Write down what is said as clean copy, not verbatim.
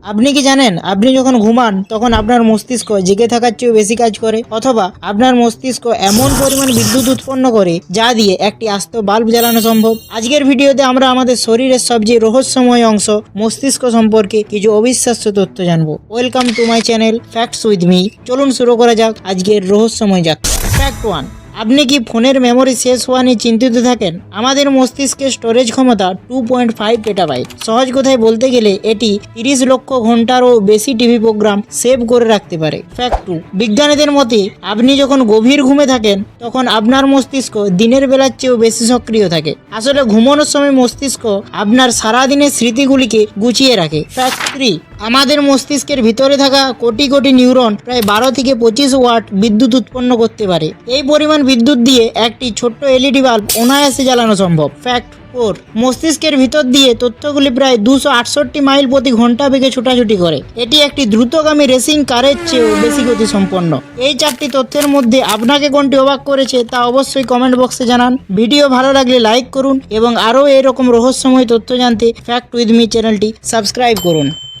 আপনি কি জানেন আপনি যখন ঘুমান তখন আপনার মস্তিষ্ক জেগে থাকার চেয়েও বেশি কাজ করে, অথবা আপনার মস্তিষ্ক এমন পরিমাণ বিদ্যুৎ উৎপন্ন করে যা দিয়ে একটি আস্ত বাল্ব জ্বালানো সম্ভব। আজকের ভিডিওতে আমরা আমাদের শরীরের সবচেয়ে রহস্যময় অংশ মস্তিষ্ক সম্পর্কে কিছু অবিশ্বাস্য তথ্য জানবো। Welcome to my channel facts with me. চলুন শুরু করা যাক আজকের রহস্যময় যাত্রা। ফ্যাক্ট 1, আপনি কি ফোনের মেমোরি শেষ হওয়া নিয়ে চিন্তিত থাকেন? আমাদের মস্তিষ্কের স্টোরেজ ক্ষমতা 2.5 পেটাবাইট। সহজ কথায় বলতে গেলে এটি 30 লক্ষ ঘন্টারও বেশি টিভি প্রোগ্রাম সেভ করে রাখতে পারে। ফ্যাক্ট 2, বিজ্ঞানীদের মতে আপনি যখন গভীর ঘুমে থাকেন তখন আপনার মস্তিষ্ক দিনের বেলার চেয়েও বেশি সক্রিয় থাকে। আসলে ঘুমানোর সময় মস্তিষ্ক আপনার সারাদিনের স্মৃতিগুলিকে গুছিয়ে রাখে। ফ্যাক্ট 3, আমাদের মস্তিষ্কের ভিতরে থাকা কোটি কোটি নিউরন প্রায় 12 থেকে 25 ওয়াট বিদ্যুৎ উৎপন্ন করতে পারে। এই পরিমাণ বিদ্যুৎ দিয়ে একটি ছোট্ট এলইডি বাল্ব অনায়াসে জ্বালানো সম্ভব। ফ্যাক্ট 4, মস্তিষ্কের ভিতর দিয়ে তথ্যগুলি প্রায় 268 মাইল প্রতি ঘন্টা বেগে ছোটাছুটি করে। এটি একটি দ্রুতগামী রেসিং কারের চেয়েও বেশি গতিসম্পন্ন। এই 4টি তথ্যের মধ্যে আপনাকে কোনটি অবাক করেছে তা অবশ্যই কমেন্ট বক্সে জানান। ভিডিও ভালো লাগলে লাইক করুন এবং আরও এরকম রহস্যময় তথ্য জানতে ফ্যাক্ট উইথ মি চ্যানেলটি সাবস্ক্রাইব করুন।